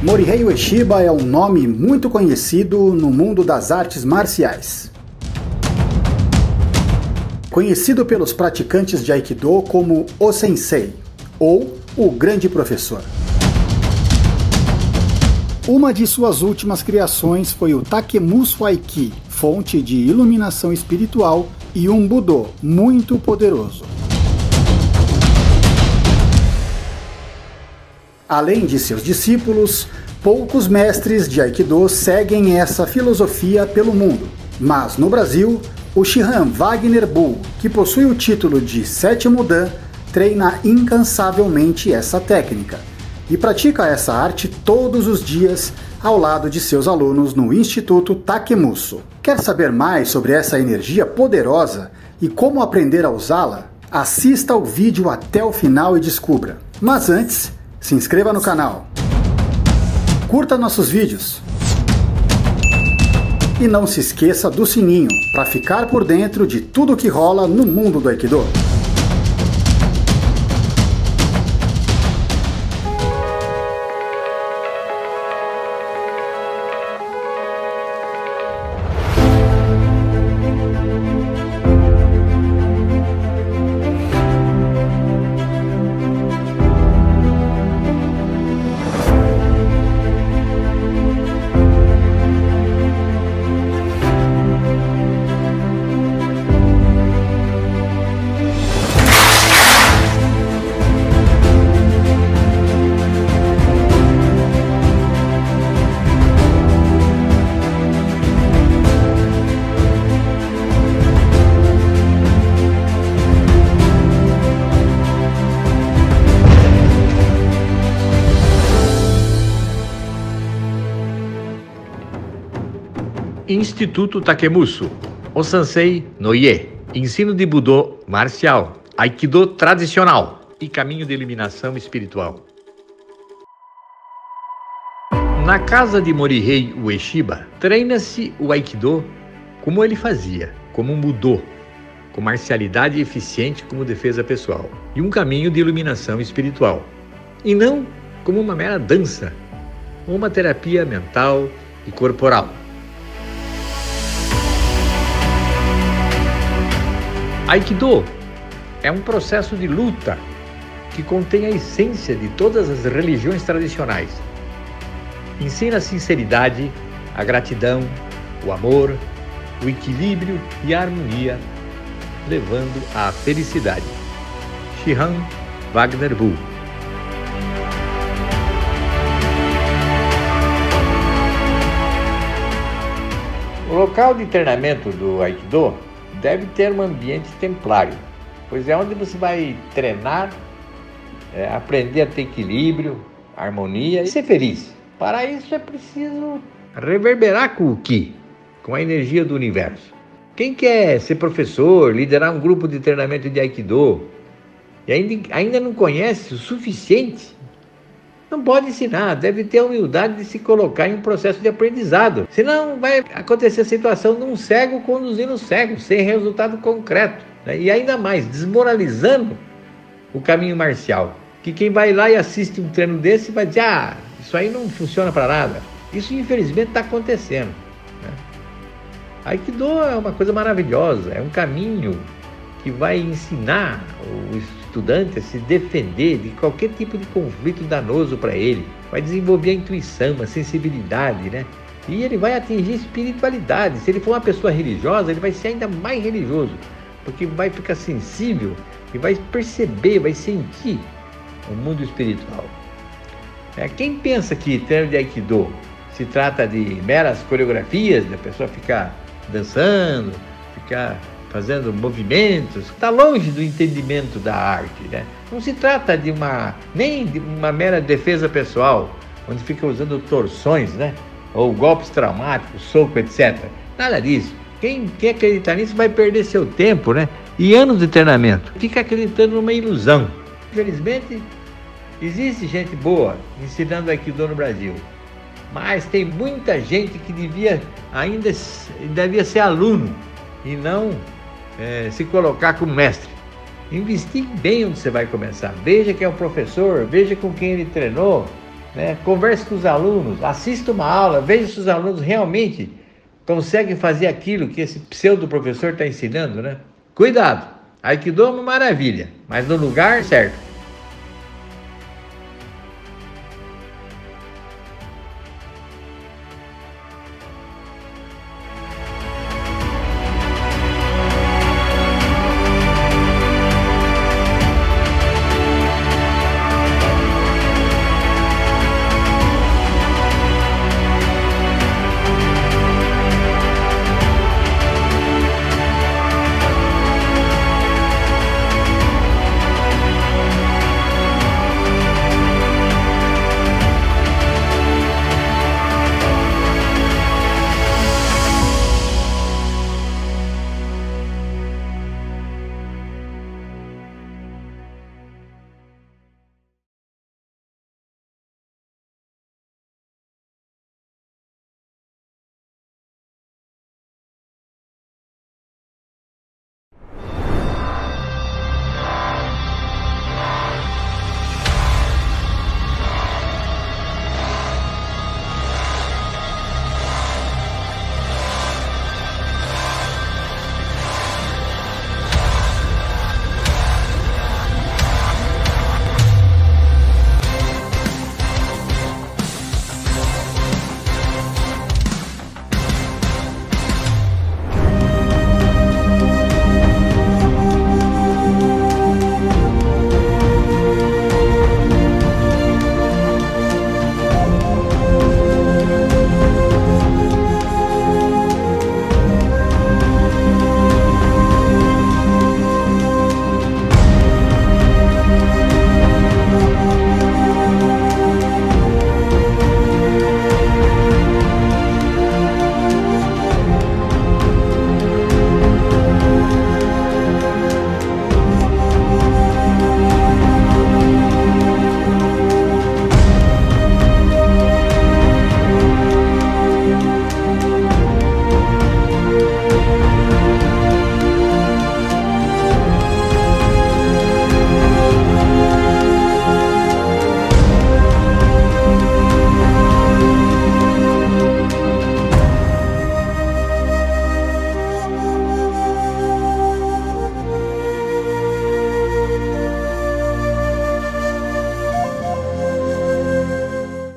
Morihei Ueshiba é um nome muito conhecido no mundo das artes marciais. Conhecido pelos praticantes de Aikido como o Sensei, ou o Grande Professor. Uma de suas últimas criações foi o Takemuso Aiki, fonte de iluminação espiritual e um Budô muito poderoso. Além de seus discípulos, poucos mestres de Aikido seguem essa filosofia pelo mundo, mas no Brasil, o Shihan Wagner Bull, que possui o título de Sétimo Dan, treina incansavelmente essa técnica e pratica essa arte todos os dias ao lado de seus alunos no Instituto Takemuso. Quer saber mais sobre essa energia poderosa e como aprender a usá-la? Assista ao vídeo até o final e descubra. Mas antes, se inscreva no canal, curta nossos vídeos e não se esqueça do sininho para ficar por dentro de tudo que rola no mundo do Aikido. Instituto Takemuso, o Sensei no Ie, ensino de Budô marcial, Aikido tradicional e caminho de iluminação espiritual. Na casa de Morihei Ueshiba, treina-se o Aikido como ele fazia, como um Budô, com marcialidade eficiente como defesa pessoal e um caminho de iluminação espiritual, e não como uma mera dança ou uma terapia mental e corporal. Aikido é um processo de luta que contém a essência de todas as religiões tradicionais. Ensina a sinceridade, a gratidão, o amor, o equilíbrio e a harmonia, levando à felicidade. Shihan Wagner Bull. O local de treinamento do Aikido deve ter um ambiente templário, pois é onde você vai treinar, aprender a ter equilíbrio, harmonia e ser feliz. Para isso é preciso reverberar com o Ki, com a energia do universo. Quem quer ser professor, liderar um grupo de treinamento de Aikido e ainda não conhece o suficiente, não pode ensinar, deve ter a humildade de se colocar em um processo de aprendizado. Senão vai acontecer a situação de um cego conduzindo um cego, sem resultado concreto, né? E ainda mais, desmoralizando o caminho marcial. Que quem vai lá e assiste um treino desse vai dizer, isso aí não funciona para nada. Isso infelizmente está acontecendo, né? Aikido é uma coisa maravilhosa, é um caminho que vai ensinar o estudante a se defender de qualquer tipo de conflito danoso para ele. Vai desenvolver a intuição, a sensibilidade, né? E ele vai atingir espiritualidade. Se ele for uma pessoa religiosa, ele vai ser ainda mais religioso, porque vai ficar sensível e vai perceber, vai sentir o mundo espiritual. Quem pensa que treino de Aikido se trata de meras coreografias, da pessoa ficar dançando, ficar fazendo movimentos, está longe do entendimento da arte, né? Não se trata nem de uma mera defesa pessoal, onde fica usando torções, né? Ou golpes traumáticos, soco, etc. Nada disso. Quem acreditar nisso vai perder seu tempo, né? E anos de treinamento. Fica acreditando numa ilusão. Infelizmente, existe gente boa ensinando Aikido no Brasil, mas tem muita gente que devia ser aluno e não se colocar como mestre. Investigue bem onde você vai começar. Veja quem é o professor, veja com quem ele treinou, né? Converse com os alunos, assista uma aula, veja se os alunos realmente conseguem fazer aquilo que esse pseudo-professor está ensinando, né? Cuidado, Aikido é uma maravilha, mas no lugar certo.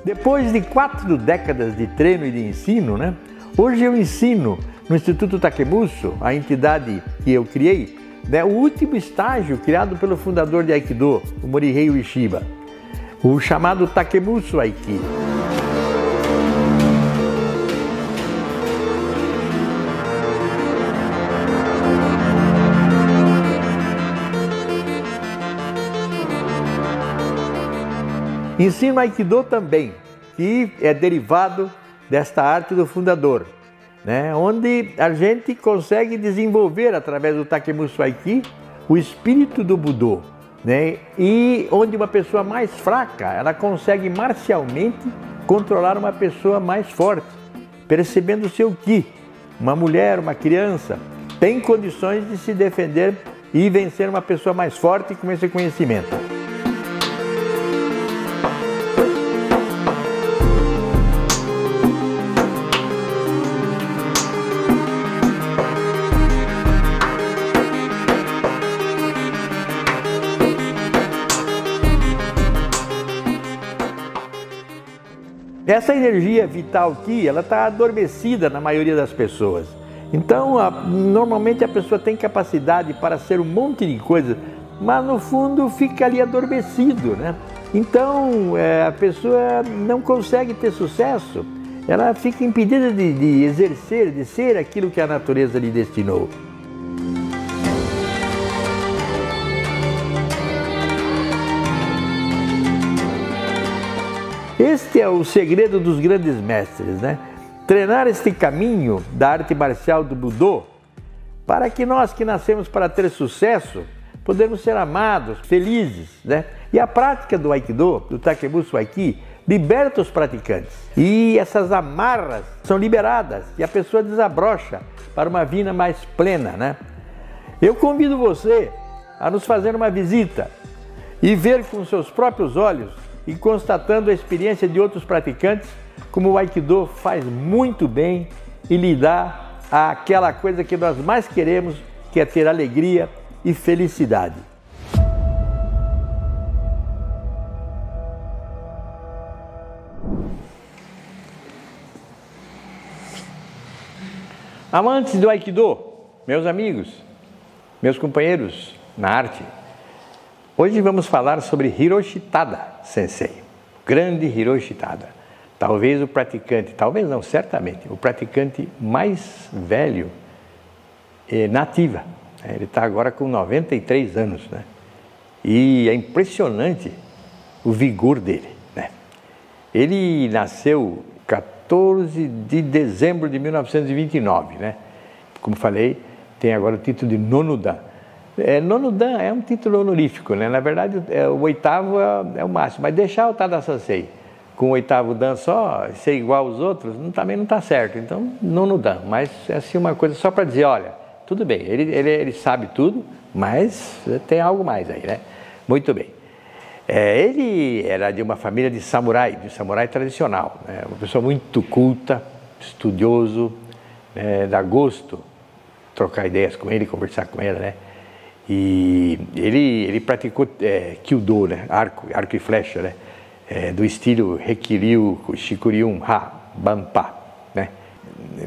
Depois de 4 décadas de treino e de ensino, né, hoje eu ensino no Instituto Takemuso, a entidade que eu criei, né, o último estágio criado pelo fundador de Aikido, o Morihei Ueshiba, o chamado Takemuso Aiki. Ensino Aikido também, que é derivado desta arte do fundador, né? Onde a gente consegue desenvolver, através do Takemuso Aiki, o espírito do Budô, né? E onde uma pessoa mais fraca, ela consegue marcialmente controlar uma pessoa mais forte, percebendo o seu ki. Uma mulher, uma criança, tem condições de se defender e vencer uma pessoa mais forte com esse conhecimento. Essa energia vital aqui, ela está adormecida na maioria das pessoas. Então, normalmente a pessoa tem capacidade para ser um monte de coisa, mas no fundo fica ali adormecido, né? Então, a pessoa não consegue ter sucesso, ela fica impedida de exercer, de ser aquilo que a natureza lhe destinou. Este é o segredo dos grandes mestres, né? Treinar este caminho da arte marcial do Budô, para que nós que nascemos para ter sucesso, podemos ser amados, felizes, né? E a prática do Aikido, do Takemuso Aiki, liberta os praticantes. E essas amarras são liberadas e a pessoa desabrocha para uma vida mais plena, né? Eu convido você a nos fazer uma visita e ver com seus próprios olhos e constatando a experiência de outros praticantes, como o Aikido faz muito bem e lhe dá aquela coisa que nós mais queremos, que é ter alegria e felicidade. Amantes do Aikido, meus amigos, meus companheiros na arte, hoje vamos falar sobre Hiroshi Tada Sensei, grande Hiroshi Tada. Talvez o praticante, talvez não, certamente, o praticante mais velho na ativa. Ele está agora com 93 anos, né? E é impressionante o vigor dele, né? Ele nasceu 14 de dezembro de 1929, né? Como falei, tem agora o título de Nono Dan. Nono Dan é um título honorífico, né? Na verdade, o oitavo é o máximo, mas deixar o Tada Sensei com o oitavo Dan só, ser igual aos outros, também não está certo. Então, Nono Dan, mas é assim uma coisa só para dizer, olha, tudo bem, ele sabe tudo, mas tem algo mais aí, né? Muito bem. Ele era de uma família de samurai tradicional, né? Uma pessoa muito culta, estudioso, né? Dá gosto trocar ideias com ele, conversar com ele, né? E ele praticou Kyudo, né? Arco e flecha, né? Do estilo Hekiryu, Shikuryun-ha, Banpa, né?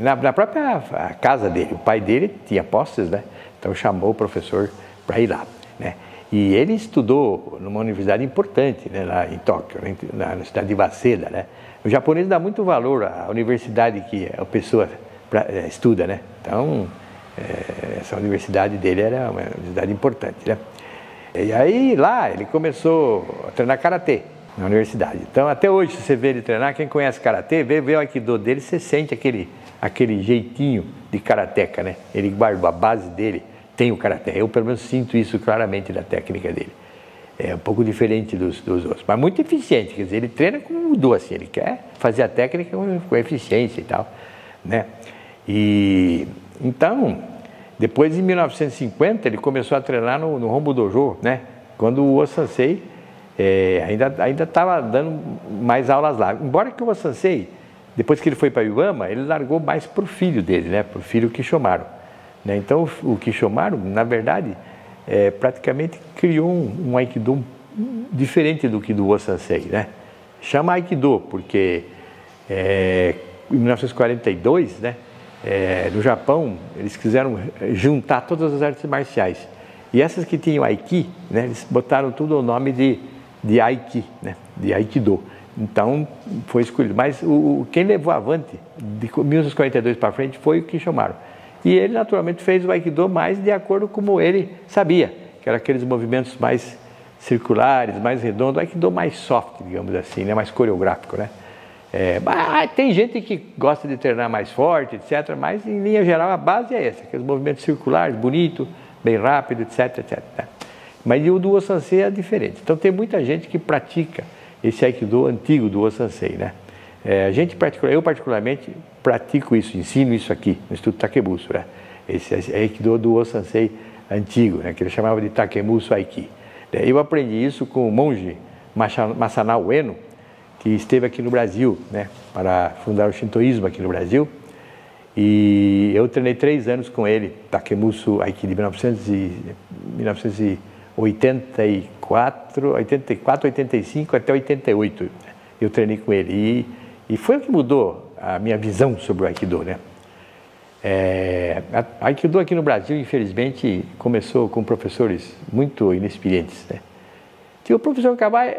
Na própria casa dele, o pai dele tinha posses, né? Então chamou o professor para ir lá, né? E ele estudou numa universidade importante, né, lá em Tóquio, na cidade de Waseda, né? O japonês dá muito valor à universidade que a pessoa estuda, né? Então, essa universidade dele era uma universidade importante, né? E aí, lá, ele começou a treinar karatê na universidade. Então, até hoje, se você vê ele treinar, quem conhece karatê, vê o aikido dele, você sente aquele jeitinho de karateca, né? Ele guarda a base dele, tem o karatê. Eu, pelo menos, sinto isso claramente da técnica dele. É um pouco diferente dos outros, mas muito eficiente. Quer dizer, ele treina com o do, assim, ele quer fazer a técnica com eficiência e tal, né? E então, depois, em 1950, ele começou a treinar no Hombu Dojo, né? Quando o O-Sensei ainda estava dando mais aulas lá. Embora que o O-Sensei, depois que ele foi para Iwama, ele largou mais para o filho dele, né? Para o filho Kishomaru, né? Então, o Kishomaru, na verdade, praticamente criou um Aikido diferente do que do O-Sensei, né? Chama Aikido porque em 1942, né? No Japão, eles quiseram juntar todas as artes marciais. E essas que tinham Aiki, né? Eles botaram tudo o nome de Aiki, né? De Aikido. Então, foi escolhido. Mas quem levou avante, de 1942 para frente, foi o Kishomaru. E ele, naturalmente, fez o Aikido mais de acordo com como ele sabia, que eram aqueles movimentos mais circulares, mais redondos, o Aikido mais soft, digamos assim, né? Mais coreográfico, né? Tem gente que gosta de treinar mais forte, etc., mas, em linha geral, a base é essa, aqueles movimentos circulares, bonito, bem rápido, etc., etc., né? Mas o do O-Sensei é diferente. Então, tem muita gente que pratica esse Aikido antigo do O-Sensei, né? Eu particularmente pratico isso, ensino isso aqui no Instituto Takemuso, né? Esse Aikido do O-Sensei antigo, né? Que ele chamava de Takemuso Aiki. Eu aprendi isso com o monge Masanao Ueno, que esteve aqui no Brasil, né? Para fundar o Shintoísmo aqui no Brasil. E eu treinei 3 anos com ele, Takemuso Aiki, de 1984, 85 até 88. Eu treinei com ele e foi o que mudou a minha visão sobre o Aikido, né? Aikido aqui no Brasil, infelizmente, começou com professores muito inexperientes, né? Que o professor Kawai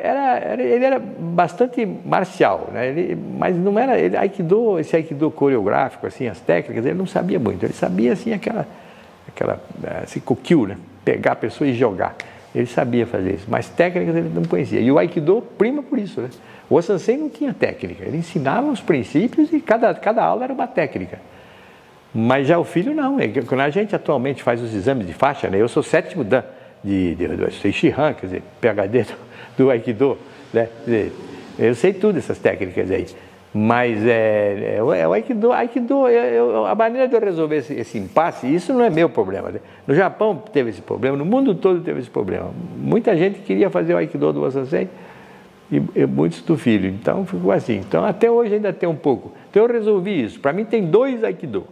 ele era bastante marcial, né? Mas não era esse Aikido coreográfico, assim, as técnicas, ele não sabia muito. Ele sabia assim esse kokyu, né? Pegar a pessoa e jogar. Ele sabia fazer isso, mas técnicas ele não conhecia. E o Aikido prima por isso, né? O O-Sensei não tinha técnica, ele ensinava os princípios e cada aula era uma técnica. Mas já o filho não. Quando a gente atualmente faz os exames de faixa, né? Eu sou 7º Dan eu sei Shihan, quer dizer, PhD do Aikido, né? Eu sei tudo essas técnicas aí. Mas o Aikido, a maneira de eu resolver esse impasse, isso não é meu problema, né? No Japão teve esse problema, no mundo todo teve esse problema. Muita gente queria fazer o Aikido do O-Sensei, e muitos do filho. Então ficou assim. Então até hoje ainda tem um pouco. Então eu resolvi isso. Para mim tem 2 Aikido.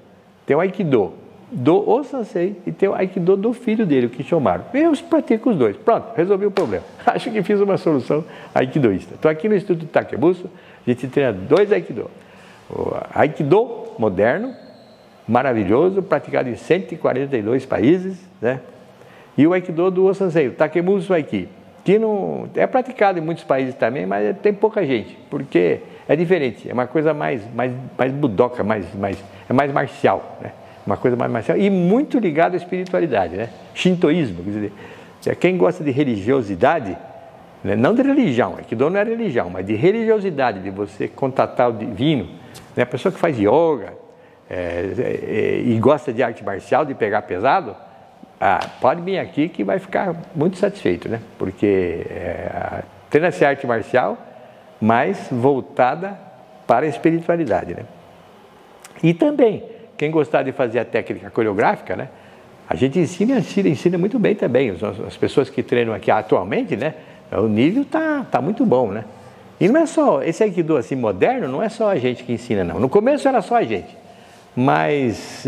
Tem o Aikido do O-sensei e tem o Aikido do filho dele, o Kishomaru. Eu pratico os 2. Pronto, resolvi o problema. Acho que fiz uma solução aikidoísta. Estou aqui no Instituto Takebuso, a gente treina 2 Aikido. O Aikido moderno, maravilhoso, praticado em 142 países, né? E o Aikido do O-sensei, o Takemuso Aiki, que não é praticado em muitos países também, mas tem pouca gente, porque é diferente, é uma coisa mais budoca, é mais marcial, né? Uma coisa mais marcial e muito ligada à espiritualidade, né? Shintoísmo, quer dizer, quem gosta de religiosidade, né? Não de religião, Aikido não é religião, mas de religiosidade, de você contatar o divino, né? A pessoa que faz yoga e gosta de arte marcial, de pegar pesado, pode vir aqui que vai ficar muito satisfeito, né? Porque treina essa arte marcial, mas voltada para a espiritualidade, né? E também, quem gostar de fazer a técnica coreográfica, né? A gente ensina muito bem também. As pessoas que treinam aqui atualmente, né? O nível tá muito bom, né? E não é só, esse Aikido assim moderno, não é só a gente que ensina, não. No começo era só a gente. Mas,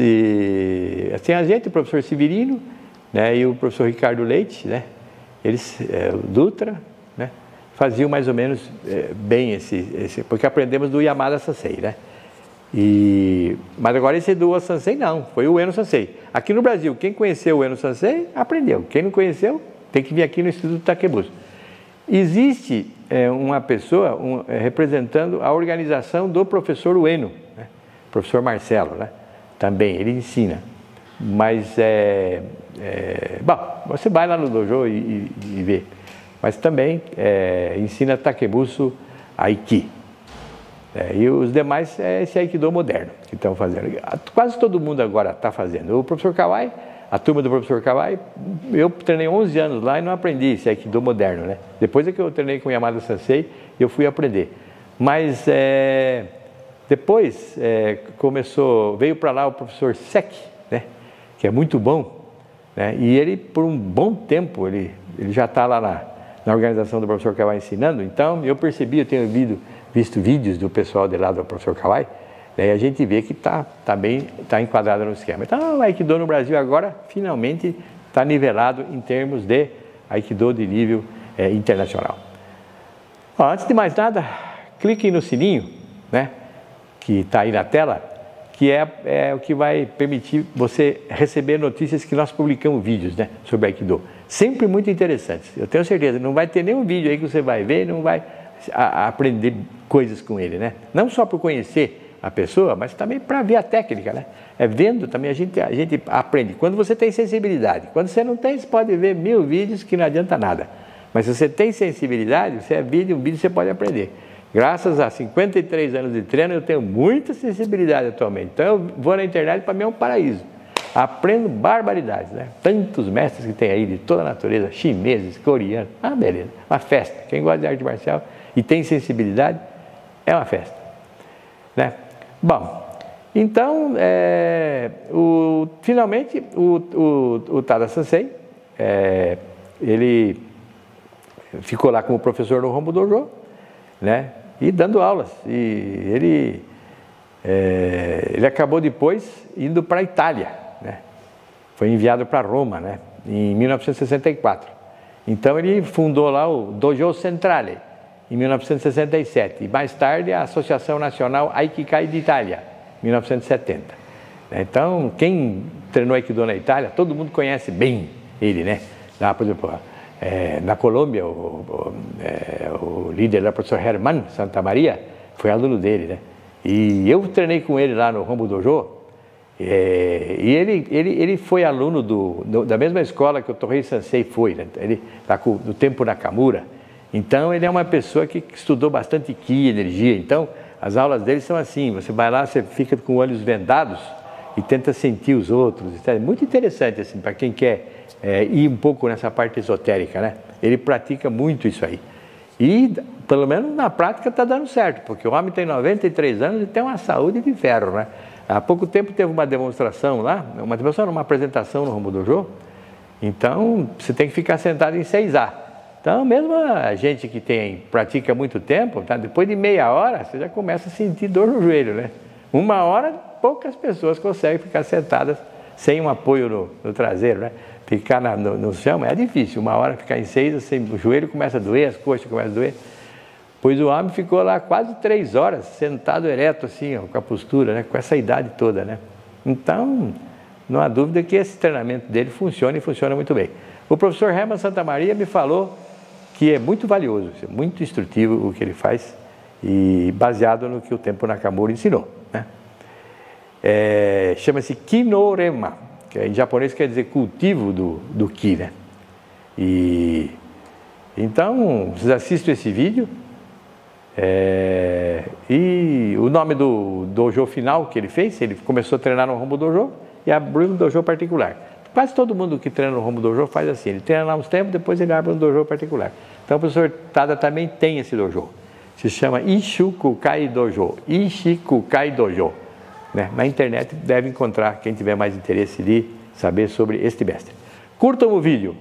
assim, a gente, o professor Severino, né, e o professor Ricardo Leite, né, eles, o Dutra, né, faziam mais ou menos bem porque aprendemos do Yamada Sensei, né? Mas agora esse do O-sensei não, foi o Ueno Sensei. Aqui no Brasil, quem conheceu o Ueno Sensei, aprendeu. Quem não conheceu, tem que vir aqui no Instituto Takebuso. Existe uma pessoa representando a organização do professor Ueno, né? Professor Marcelo, né? Também, ele ensina. Mas, bom, você vai lá no dojo e vê. Mas também ensina Takebuso Aiki. E os demais é esse Aikido moderno que estão fazendo. Quase todo mundo agora está fazendo. O professor Kawai, a turma do professor Kawai, eu treinei 11 anos lá e não aprendi esse Aikido moderno, né? Depois é que eu treinei com o Yamada Sensei, eu fui aprender. Mas depois veio para lá o professor Seki, né? Que é muito bom, né? E ele, por um bom tempo, ele já está lá na organização do professor Kawai ensinando. Então, eu percebi, eu tenho visto vídeos do pessoal de lá do professor Kawai, daí a gente vê que está enquadrado no esquema. Então, o Aikido no Brasil agora, finalmente, está nivelado em termos de Aikido de nível internacional. Bom, antes de mais nada, clique no sininho, né, que está aí na tela, que é o que vai permitir você receber notícias que nós publicamos vídeos, né, sobre Aikido. Sempre muito interessantes. Eu tenho certeza, não vai ter nenhum vídeo aí que você vai ver e não vai aprender coisas com ele, né? Não só por conhecer a pessoa, mas também para ver a técnica, né? Vendo também a gente aprende. Quando você tem sensibilidade, quando você não tem, você pode ver 1000 vídeos que não adianta nada. Mas se você tem sensibilidade, um vídeo você pode aprender. Graças a 53 anos de treino, eu tenho muita sensibilidade atualmente. Então eu vou na internet, para mim é um paraíso. Aprendo barbaridades, né? Tantos mestres que tem aí de toda a natureza, chineses, coreanos, beleza, uma festa. Quem gosta de arte marcial e tem sensibilidade, é uma festa, né? Bom, então, finalmente, o Tada Sensei, ele ficou lá como professor no Hombu Dojo, né? E dando aulas. E ele acabou depois indo para a Itália, né? Foi enviado para Roma, né? Em 1964. Então, ele fundou lá o Dojo Centrale, em 1967, e mais tarde a Associação Nacional Aikikai de Itália, 1970. Então, quem treinou Aikido na Itália, todo mundo conhece bem ele, né? Lá, por exemplo, na Colômbia, o líder lá, o professor Herman Santa Maria, foi aluno dele, né? E eu treinei com ele lá no Hombu Dojo, e ele foi aluno da mesma escola que o Tohei Sensei foi, né? Ele está do Tempo Nakamura. Então, ele é uma pessoa que estudou bastante Ki, energia. Então, as aulas dele são assim, você vai lá, você fica com olhos vendados e tenta sentir os outros. É muito interessante, assim, para quem quer ir um pouco nessa parte esotérica, né? Ele pratica muito isso aí. E, pelo menos na prática, está dando certo, porque o homem tem 93 anos e tem uma saúde de ferro, né? Há pouco tempo teve uma demonstração lá, uma apresentação no Hombu Dojo. Então, você tem que ficar sentado em 6A. Então, mesmo a gente que pratica há muito tempo, tá? Depois de meia hora, você já começa a sentir dor no joelho, né? 1 hora, poucas pessoas conseguem ficar sentadas sem um apoio no traseiro, né? Ficar no chão é difícil. 1 hora ficar em 6, assim, o joelho começa a doer, as coxas começam a doer. Pois o homem ficou lá quase 3 horas, sentado ereto, assim, ó, com a postura, né? Com essa idade toda, né? Então, não há dúvida que esse treinamento dele funciona e funciona muito bem. O professor Herman Santamaria me falou que é muito valioso, é muito instrutivo o que ele faz e baseado no que o Tempo Nakamura ensinou, né? Chama-se Kinorema, que em japonês quer dizer cultivo do Ki, né? E então, vocês assistem esse vídeo. E o nome do dojo final que ele fez, ele começou a treinar no Hombu Dojo e abriu um dojo particular. Quase todo mundo que treina no Hombu Dojo faz assim, ele treina lá uns tempos, depois ele abre um dojo particular. Então o professor Tada também tem esse dojo. Se chama Ishikukai Dojo. Ishikukai Dojo, né? Na internet deve encontrar quem tiver mais interesse de saber sobre este mestre. Curtam o vídeo.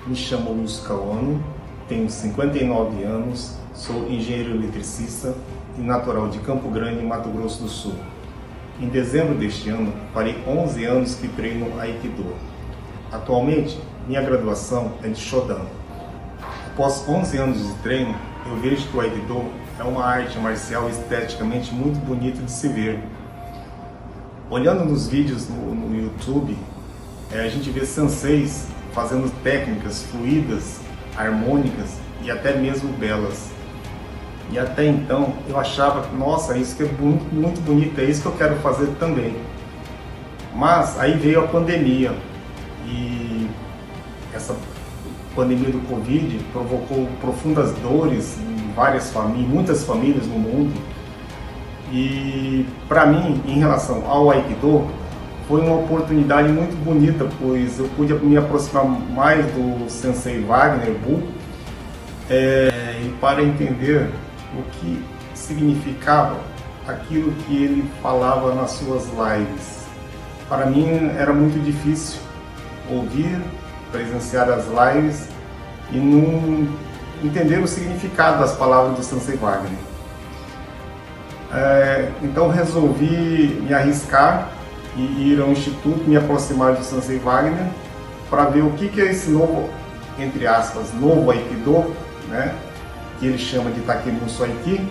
Me chamo Lúcio Cauano, tenho 59 anos, sou engenheiro eletricista e natural de Campo Grande, Mato Grosso do Sul. Em dezembro deste ano, farei 11 anos que treino Aikido. Atualmente, minha graduação é de Shodan. Após 11 anos de treino, eu vejo que o Aikido é uma arte marcial esteticamente muito bonita de se ver. Olhando nos vídeos no YouTube, a gente vê senseis fazendo técnicas fluídas, harmônicas e até mesmo belas. E até então eu achava, nossa, isso que é muito bonito, é isso que eu quero fazer também. Mas aí veio a pandemia e essa pandemia do Covid provocou profundas dores em muitas famílias no mundo. E para mim, em relação ao Aikido, foi uma oportunidade muito bonita, pois eu pude me aproximar mais do Sensei Wagner Bull e para entender o que significava aquilo que ele falava nas suas lives. Para mim era muito difícil ouvir, presenciar as lives e não entender o significado das palavras do Sensei Wagner. Então resolvi me arriscar e ir ao instituto, me aproximar do Sensei Wagner para ver o que é esse novo, entre aspas, novo Aikido, né, que ele chama de Takemuso Aiki,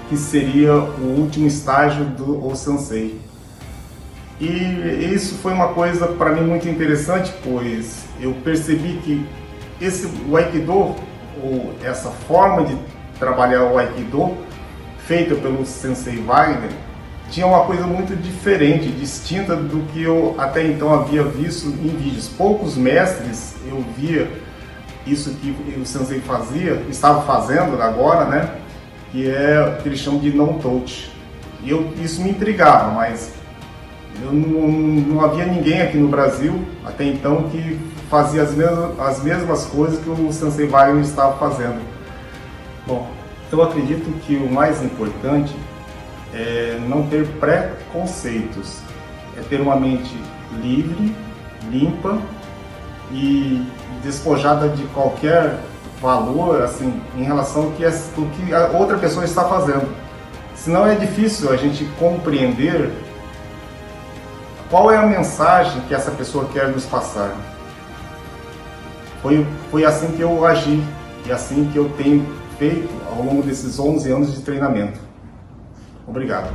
que seria o último estágio do O-Sensei. E isso foi uma coisa para mim muito interessante, pois eu percebi que o Aikido, ou essa forma de trabalhar o Aikido, feita pelo Sensei Wagner, tinha uma coisa muito diferente, distinta do que eu até então havia visto em vídeos. Poucos mestres eu via isso que o Sensei estava fazendo agora, né? Que é o que eles chamam de non-touch. Isso me intrigava, mas eu não havia ninguém aqui no Brasil até então que fazia as mesmas coisas que o Sensei Wagner estava fazendo. Bom, eu acredito que o mais importante é não ter preconceitos, é ter uma mente livre, limpa e despojada de qualquer valor assim, em relação ao que a outra pessoa está fazendo. Senão é difícil a gente compreender qual é a mensagem que essa pessoa quer nos passar. Foi assim que eu agi e assim que eu tenho feito ao longo desses 11 anos de treinamento. Obrigado.